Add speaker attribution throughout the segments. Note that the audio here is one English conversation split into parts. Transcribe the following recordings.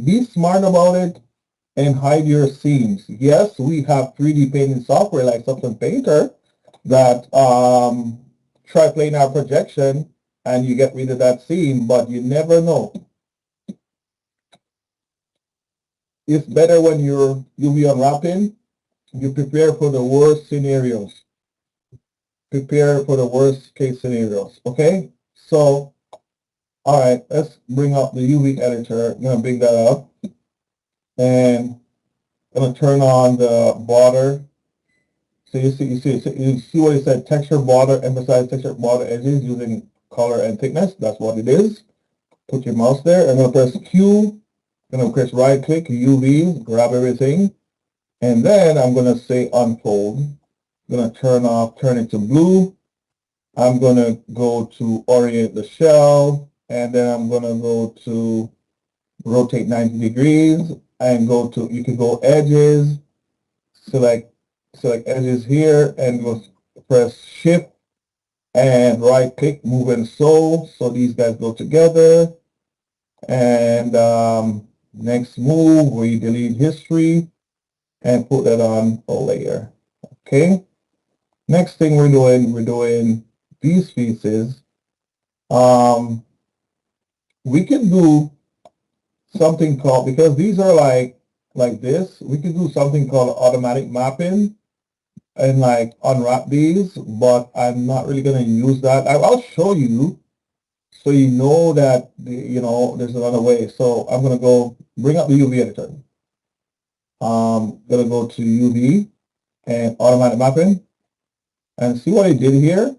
Speaker 1: Be smart about it and hide your seams. Yes, we have 3D painting software like Substance Painter that try playing our projection and you get rid of that seam, but you never know. It's better when you'll be unwrapping, you prepare for the worst scenarios. Prepare for the worst case scenarios, okay? So, all right, let's bring up the UV editor. I'm gonna bring that up and I'm gonna turn on the border. So you see what it said, texture border, emphasize texture border edges using color and thickness. That's what it is. Put your mouse there. I'm gonna press Q. I'm gonna press right click, UV, grab everything. And then I'm gonna say unfold. I'm gonna turn it to blue. I'm gonna go to orient the shell, and then I'm gonna go to rotate 90 degrees and go to, you can go edges, select edges here and go press shift and right click, move and so these guys go together. And next move, we delete history and put that on a layer. Okay. Next thing we're doing these pieces. We can do something called, because these are like this, we can do something called automatic mapping and like unwrap these, but I'm not really going to use that. I'll show you so you know that there's another way. So I'm going to go bring up the UV editor. Going to go to UV and automatic mapping and see what I did here.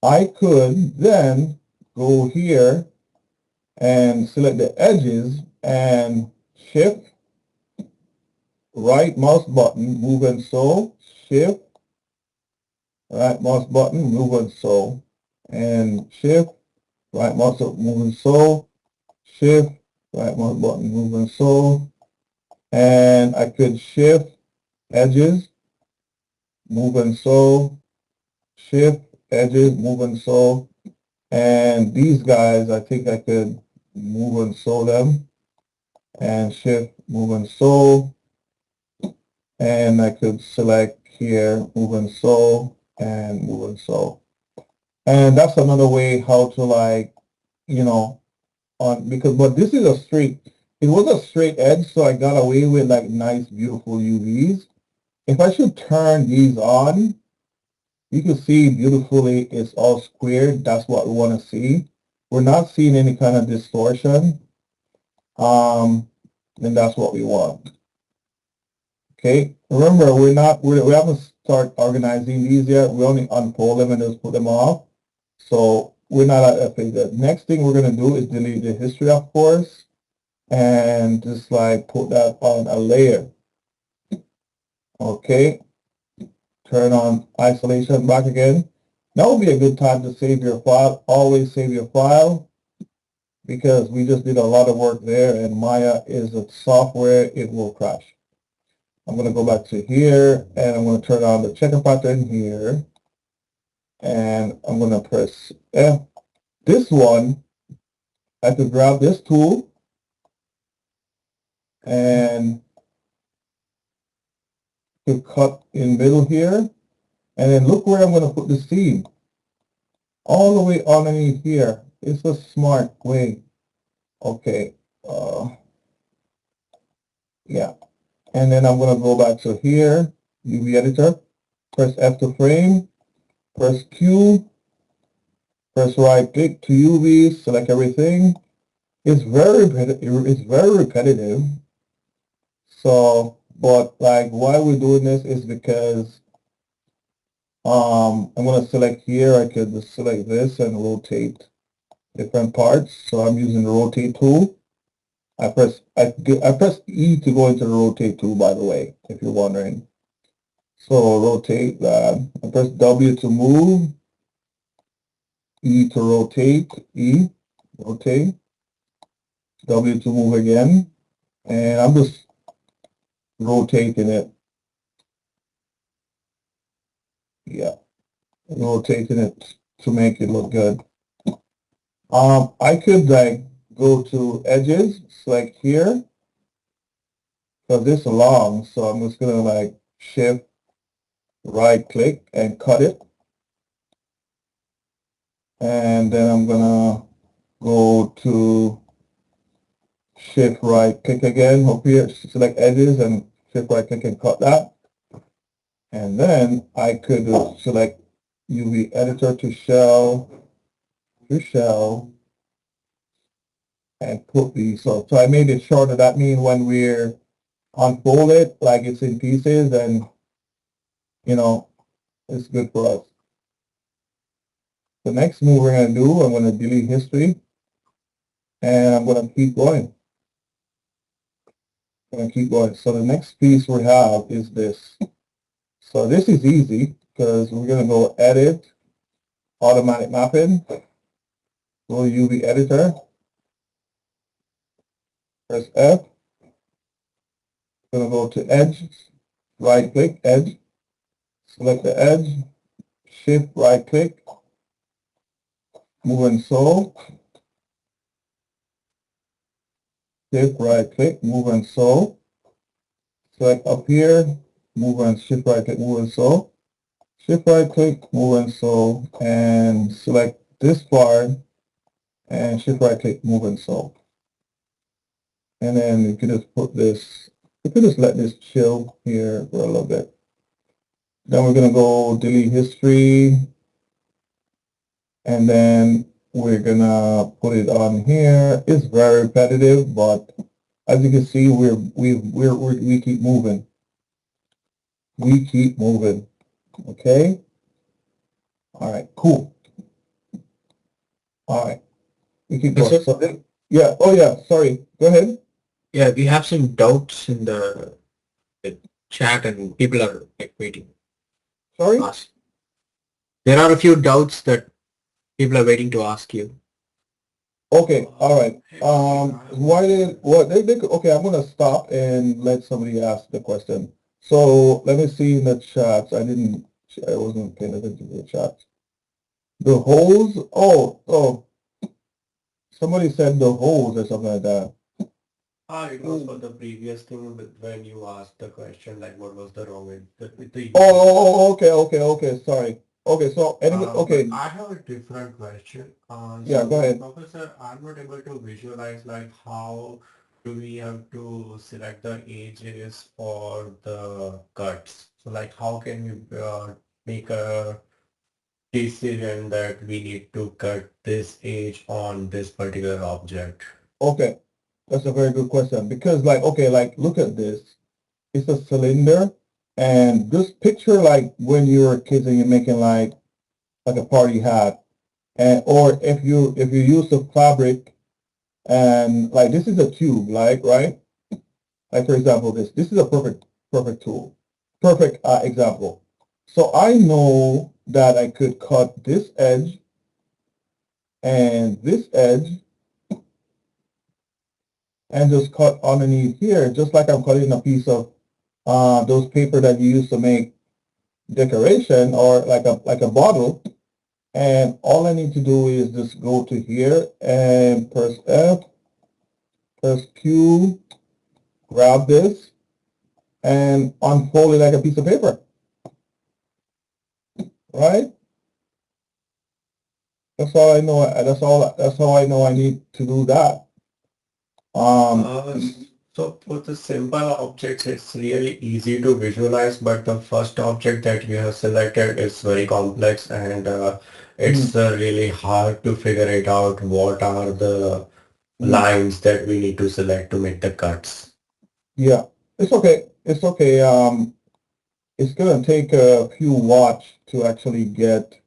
Speaker 1: I could then go here and select the edges and shift, right mouse button, move and so, shift, right mouse button, move and so, and shift, right mouse button, move and so, shift, right mouse button, move and so, and I could shift edges, move and so, shift edges, move and so, and these guys I think I could move and so them, and shift, move and so, and I could select here, move and so, and move and so. And that's another way how to like, because, but this is a straight, it was a straight edge, so I got away with like nice, beautiful UVs. If I should turn these on, you can see beautifully it's all squared. That's what we want to see. We're not seeing any kind of distortion. And that's what we want. Okay, remember we haven't started organizing these yet. We only unfold them and just put them off. So we're not at that phase yet. Next thing we're going to do is delete the history, of course, and just like put that on a layer. Okay, turn on isolation back again. Now would be a good time to save your file. Always save your file because we just did a lot of work there, and Maya is a software, it will crash. I'm going to go back to here and I'm going to turn on the checker pattern here and I'm going to press F. This one, I could grab this tool and to cut in middle here, and then look where I'm going to put the seam. All the way underneath here. It's a smart way. Okay. Yeah. And then I'm going to go back to here, UV editor, press F to frame, press Q, press right click to UV, select everything. It's very repetitive. So, but like why we're doing this is because I'm going to select here. I could just select this and rotate different parts. So I'm using the rotate tool. I press E to go into the rotate tool, by the way, if you're wondering. So rotate that. I press W to move, E to rotate, E, rotate, W to move again, and I'm just rotating it. Yeah, rotating it to make it look good. I could like go to edges, select here, because this is long, so I'm just gonna like shift right click and cut it. And then I'm gonna go to shift right click again up here, select edges and shift right click and cut that. And then I could select UV editor to shell, and put these. So I made it shorter. That means when we're unfold it like it's in pieces, and you know, it's good for us. The next move we're going to do, I'm going to delete history, and I'm going to keep going. So the next piece we have is this. So this is easy because we're going to go edit, automatic mapping, go UV editor, press F, going to go to edge, right click, edge, select the edge, shift right click, move and sew, shift right click, move and sew, select up here, move and shift right click, move and sew, shift right click, move and sew, and select this part and shift right click, move and sew. And then you can just put this, you can just let this chill here for a little bit. Then we're going to go delete history, and then we're going to put it on here. It's very repetitive, but as you can see, we keep moving. We keep moving. Okay? All right, cool. All right. We keep going. So, yeah. Oh, yeah. Sorry. Go ahead.
Speaker 2: Yeah, we have some doubts in the chat and people are like waiting
Speaker 1: Sorry?
Speaker 2: to ask. There are a few doubts that people are waiting to ask you.
Speaker 1: Okay. All right. Why did, what, okay, I'm going to stop and let somebody ask the question. So let me see in the chats. I wasn't paying attention to the chat. The holes? Oh, somebody said the holes or something like that.
Speaker 2: It was for the previous thing with when you asked the question, like what was the wrong with the
Speaker 1: Okay. Sorry. Okay, so anyway,
Speaker 2: But
Speaker 1: okay.
Speaker 2: I have a different question.
Speaker 1: Yeah,
Speaker 2: So,
Speaker 1: go ahead.
Speaker 2: Professor, I'm not able to visualize like how do we have to select the edges for the cuts. So, like how can we make a decision that we need to cut this edge on this particular object?
Speaker 1: Okay, that's a very good question because like, okay, like look at this. It's a cylinder, and just picture like when you were kids and you're making like a party hat, and or if you use the fabric and like this is a tube, like right? Like for example, this is a perfect tool, perfect example. So I know that I could cut this edge and this edge and just cut underneath here, just like I'm cutting a piece of those paper that you use to make decoration or like a bottle. And all I need to do is just go to here and press F, press Q, grab this, and unfold it like a piece of paper, right? That's all I know. That's how I know I need to do that.
Speaker 2: Uh, so for the simple objects, it's really easy to visualize, but the first object that you have selected is very complex and it's really hard to figure it out what are the lines that we need to select to make the cuts.
Speaker 1: Yeah, it's okay. It's okay. It's gonna take a few watts to actually get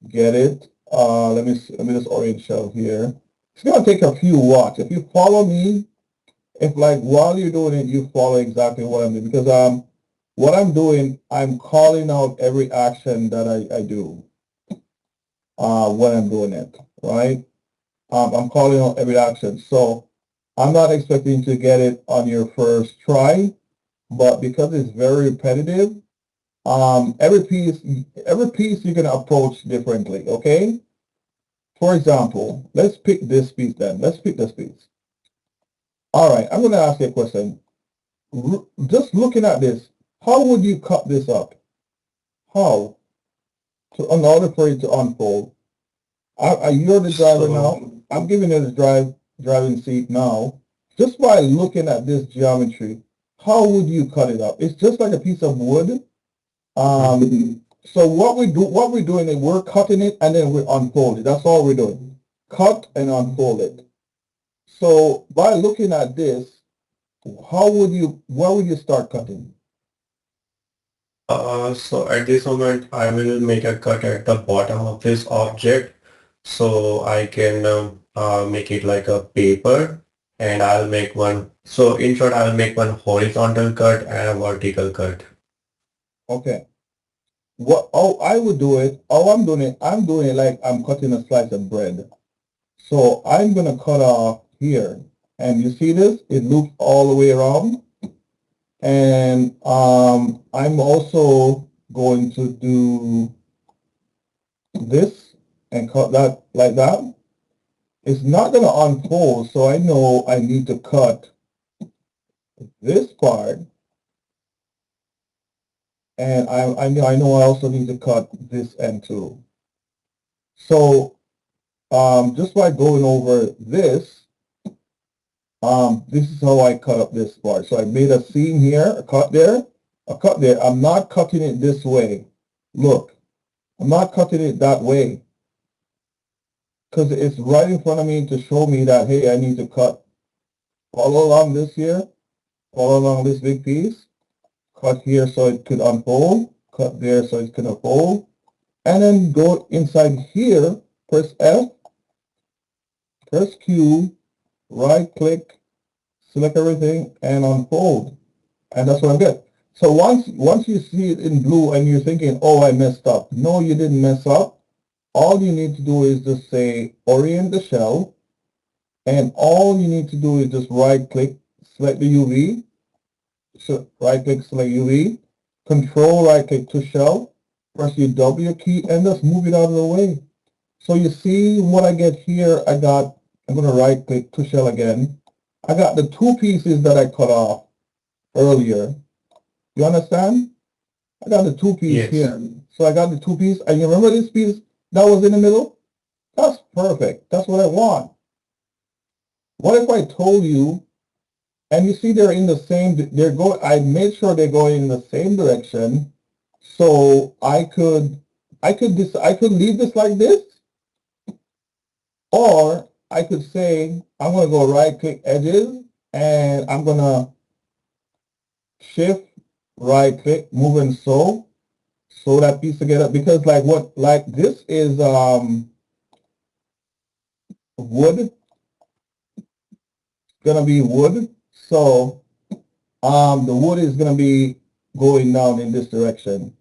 Speaker 1: it. Let me just orient shell here. It's gonna take a few watts. If you follow me, if like while you're doing it, you follow exactly what I'm doing because what I'm doing, I'm calling out every action that I do when I'm doing it, right? I'm calling out every action. So I'm not expecting to get it on your first try, but because it's very repetitive, every piece you're gonna approach differently, okay? for example, let's pick this piece then. Let's pick this piece. All right, I'm going to ask you a question. Just looking at this, how would you cut this up? How? In order for it to unfold. You're the driver
Speaker 2: So,
Speaker 1: now. I'm giving you the driving seat now. Just by looking at this geometry, how would you cut it up? It's just like a piece of wood. So what we're doing is we're cutting it and then we unfold it. That's all we're doing. Cut and unfold it. So by looking at this, where would you start cutting?
Speaker 2: so at this moment, I will make a cut at the bottom of this object so I can make it like a paper, and I'll make one. So in short, I'll make one horizontal cut and a vertical cut.
Speaker 1: Okay. I would do it. I'm doing it like I'm cutting a slice of bread. So I'm gonna cut off here. And you see this? It loops all the way around. And I'm also going to do this and cut that like that. It's not going to unfold, so I know I need to cut this part, and I know I also need to cut this end too. So just by going over this, this is how I cut up this part. So I made a seam here, a cut there, a cut there. I'm not cutting it this way. Look, I'm not cutting it that way because it's right in front of me to show me that, hey, I need to cut all along this here, all along this big piece, cut here so it could unfold, cut there so it could unfold, and then go inside here, press F, press Q, right click, select everything, and unfold. And that's what I'm getting. So once you see it in blue and you're thinking, oh, I messed up. No, you didn't mess up. All you need to do is just say orient the shell, and all you need to do is just right click, select the UV, so right click, select UV, control right click to shell, press your W key, and just move it out of the way. So you see what I get here, I'm going to right click to shell again. I got the two pieces that I cut off earlier. You understand? I got the two piece
Speaker 2: Yes.
Speaker 1: here. So I got the two piece, and you remember this piece that was in the middle? That's perfect. That's what I want. What if I told you, and you see they're in the same, I made sure they're going in the same direction, so I could leave this like this, or I could say, I'm going to go right click edges, and I'm going to shift, right click, move and sew that piece together, because like this is wood, gonna be wood. So the wood is gonna be going down in this direction.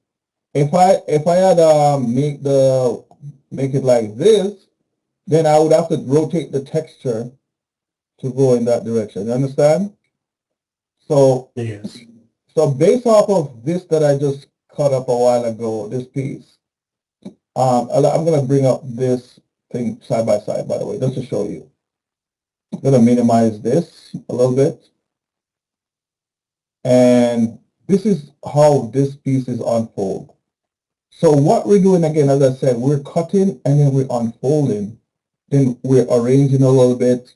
Speaker 1: If I had make it like this, then I would have to rotate the texture to go in that direction. You understand? So
Speaker 2: Yes.
Speaker 1: so based off of this that I just cut up a while ago, this piece, I'm gonna bring up this thing side by side, by the way, just to show you. I'm gonna minimize this a little bit. And this is how this piece is unfold. So what we're doing again, as I said, we're cutting and then we're unfolding. Then we're arranging a little bit,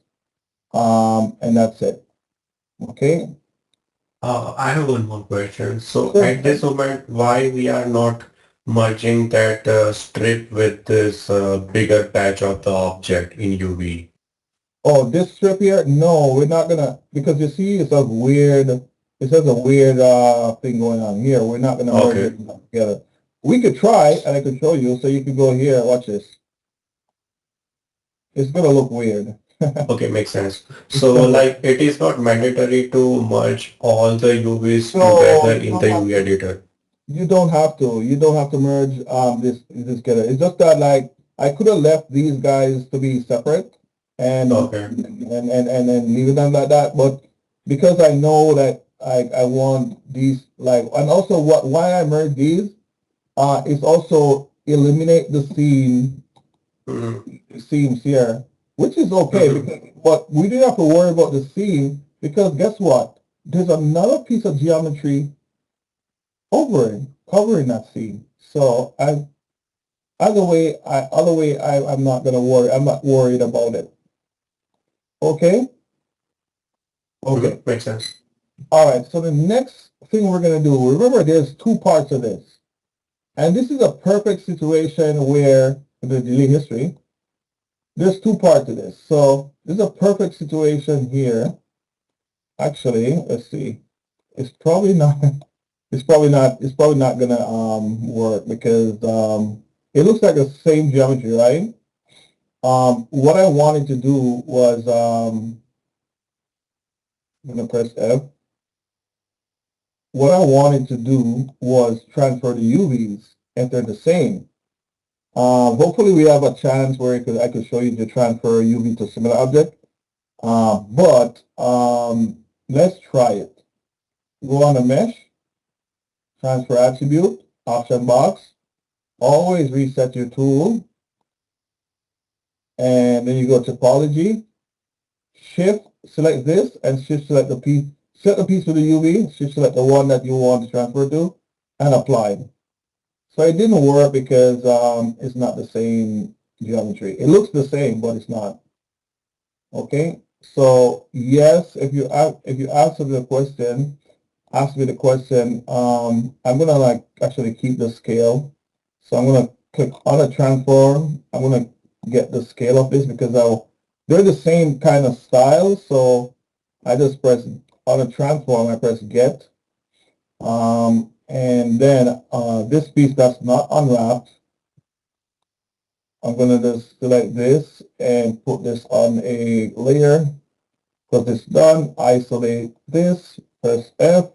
Speaker 1: and that's it. Okay?
Speaker 2: I have one more question. So
Speaker 1: Sure.
Speaker 2: at this moment, why we are not merging that strip with this bigger patch of the object in UV?
Speaker 1: Oh, this strip here? No, we're not gonna, because you see it has a weird thing going on here. We're not gonna merge
Speaker 2: Okay.
Speaker 1: it together. We could try, and I could show you, so you could go here, watch this. It's gonna look weird.
Speaker 2: Okay, makes sense.
Speaker 1: It's
Speaker 2: So
Speaker 1: gonna look
Speaker 2: like it is not mandatory to merge all the UVs
Speaker 1: No,
Speaker 2: together
Speaker 1: you
Speaker 2: in
Speaker 1: don't
Speaker 2: the
Speaker 1: have
Speaker 2: UV
Speaker 1: to.
Speaker 2: editor.
Speaker 1: You don't have to. You don't have to merge this together. It's just that like I could have left these guys to be separate
Speaker 2: Okay.
Speaker 1: and then leave them like that. But because I know that I want these like, and also why I merge these is also eliminate the scene seams here, which is okay, because, but we didn't have to worry about the seam because guess what? There's another piece of geometry covering that seam. So I'm not gonna worry. I'm not worried about it. Okay? Okay.
Speaker 2: Makes sense.
Speaker 1: All right. So the next thing we're gonna do, remember there's two parts of this. And this is a perfect situation where the delay history, there's two parts to this. So this is a perfect situation here. Actually, let's see. It's probably not it's probably not gonna work because it looks like the same geometry, right? What I wanted to do was I'm gonna press F. What I wanted to do was transfer the UVs if they're the same. Hopefully we have a chance where I could show you to transfer UV to similar object. But let's try it. Go on the mesh, transfer attribute, option box. Always reset your tool, and then you go to topology. Shift, select this, and shift select the piece. Set the piece with the UV. Shift select the one that you want to transfer to, and apply. So it didn't work because it's not the same geometry. It looks the same, but it's not. Okay. So yes, if you answer the question, ask me the question. I'm gonna like actually keep the scale. So I'm gonna click on a transform. I'm gonna get the scale of this because they're the same kind of style. So I just press on a transform. I press get. And then this piece that's not unwrapped, I'm gonna just select this and put this on a layer. Because it's done, isolate this, press F,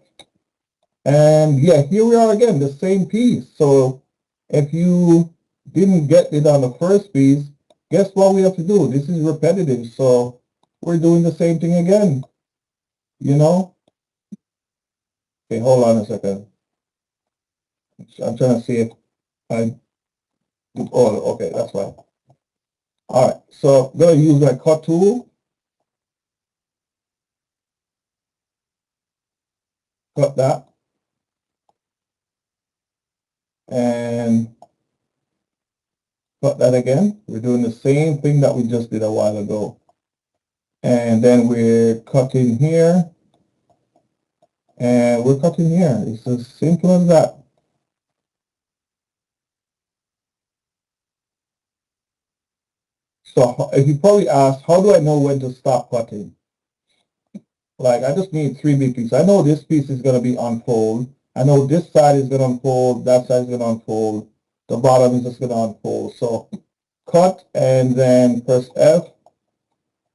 Speaker 1: and yeah, here we are again, the same piece. So if you didn't get it on the first piece, guess what we have to do? This is repetitive, so we're doing the same thing again, you know? Okay, hold on a second. I'm trying to see if I, oh, okay, that's fine. All right, so I'm going to use my cut tool, cut that, and cut that again. We're doing the same thing that we just did a while ago. And then we're cutting here, and we're cutting here. It's as simple as that. So if you probably ask, how do I know when to stop cutting? Like, I just need 3B pieces. I know this piece is going to be unfold. I know this side is going to unfold. That side is going to unfold. The bottom is just going to unfold. So cut and then press F.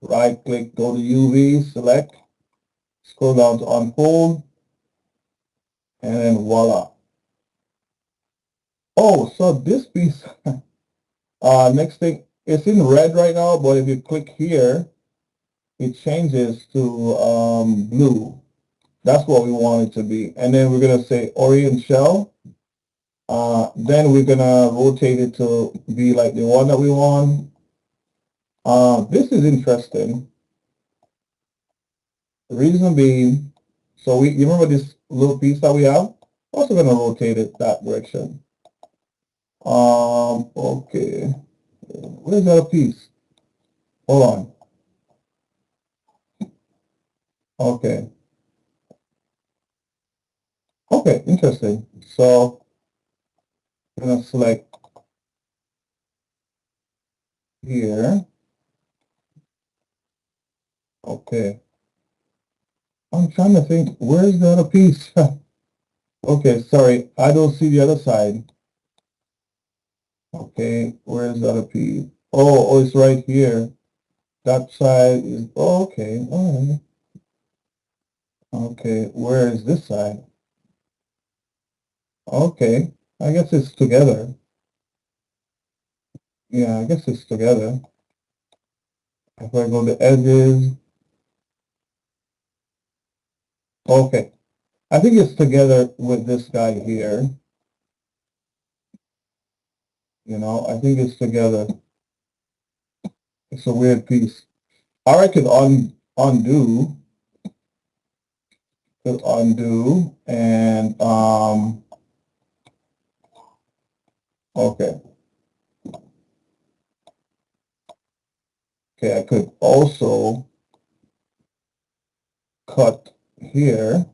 Speaker 1: Right click, go to UV, select, scroll down to unfold, and then voila. Oh, so this piece, next thing, it's in red right now, but if you click here, it changes to blue. That's what we want it to be. And then we're going to say orient shell. Then we're going to rotate it to be like the one that we want. This is interesting. The reason being, so you remember this little piece that we have? Also going to rotate it that direction. Okay. Where's that piece? Hold on. Okay. Okay, interesting. So I'm going to select here. Okay. I'm trying to think, where's the other piece? Okay, sorry, I don't see the other side. Okay, where's the other piece? Oh, it's right here. That side is, oh, okay, all right. Okay, where is this side? Okay, I guess it's together. Yeah, I guess it's together. If I go to edges, okay. I think it's together with this guy here. You know, I think it's together. It's a weird piece. Or I could undo and okay. Okay, I could also cut here,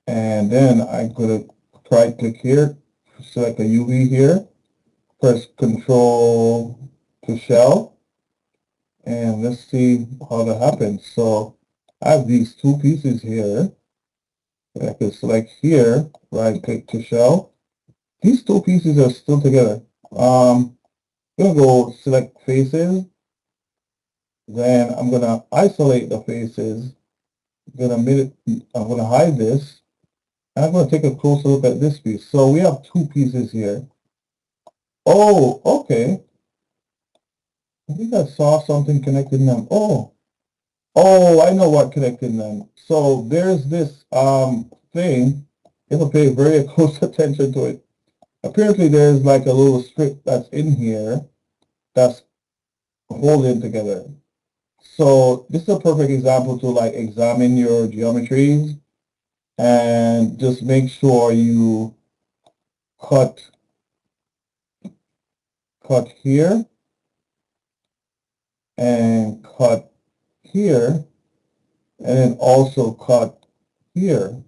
Speaker 1: and then I could right click here, select a UV here, press Control to shell, and let's see how that happens. So I have these two pieces here. I can select here, right click to shell. These two pieces are still together. I'm gonna go select faces, then I'm gonna isolate the faces. I'm gonna hide this, and I'm gonna take a closer look at this piece. So we have two pieces here. Oh, okay. I think I saw something connecting them. Oh, I know what connected them. So there's this thing. You have to pay very close attention to it. Apparently there's like a little strip that's in here that's holding together. So this is a perfect example to like examine your geometries and just make sure you cut here and cut here and then also cut here.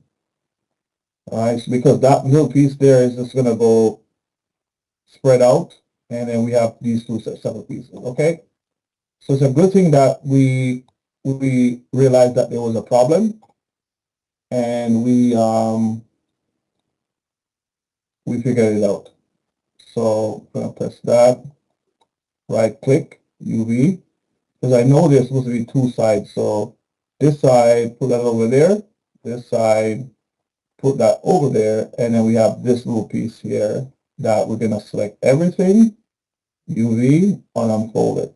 Speaker 1: Alright, so because that little piece there is just gonna go spread out, and then we have these two separate pieces, okay? So it's a good thing that we realized that there was a problem, and we figured it out. So I'm gonna press that, right click, UV, because I know there's supposed to be two sides. So this side, put that over there, this side, put that over there, and then we have this little piece here that we're gonna select everything, UV, and unfold it.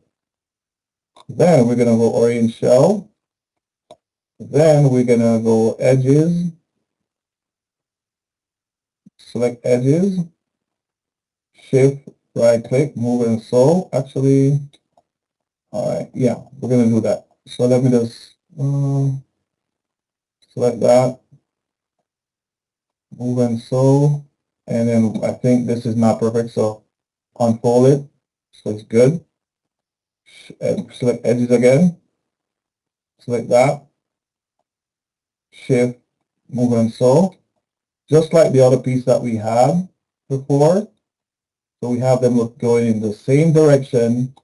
Speaker 1: Then we're gonna go orient shell. Then we're gonna go edges, select edges, shift, right click, move and so. Actually, all right, yeah, we're gonna do that. So let me just select that, move and so, and then I think this is not perfect, so unfold it, so it's good. Select edges again, select that, shift, move and so, just like the other piece that we had before. So we have them going in the same direction,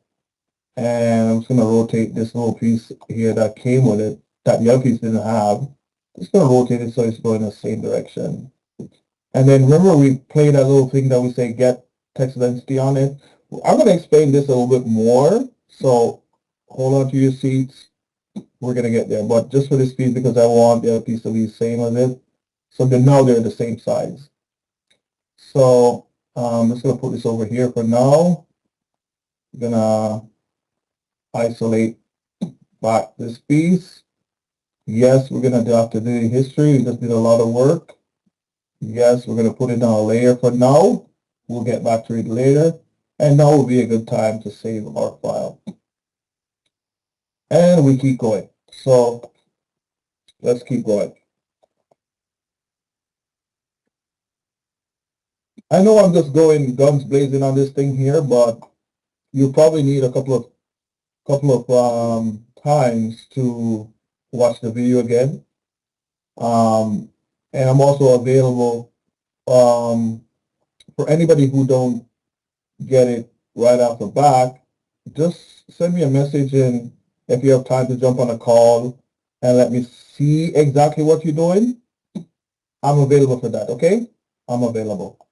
Speaker 1: and I'm just going to rotate this little piece here that came with it, that the other piece didn't have. Just going to rotate it so it's going in the same direction. And then remember we played that little thing that we say get text density on it. I'm going to explain this a little bit more, so hold on to your seats. We're going to get there, but just for this piece, because I want the other piece to be the same as it, so now they're the same size. So I'm just going to put this over here for now. I'm going to isolate back this piece. Yes, we're going to have to do history. We just did a lot of work. Yes, we're going to put it on a layer for now. We'll get back to it later. And now will be a good time to save our file. And we keep going. So let's keep going. I know I'm just going guns blazing on this thing here, but you probably need a couple of times to watch the video again. And I'm also available for anybody who don't get it right off the bat. Just send me a message, and if you have time to jump on a call and let me see exactly what you're doing, I'm available for that, okay? I'm available.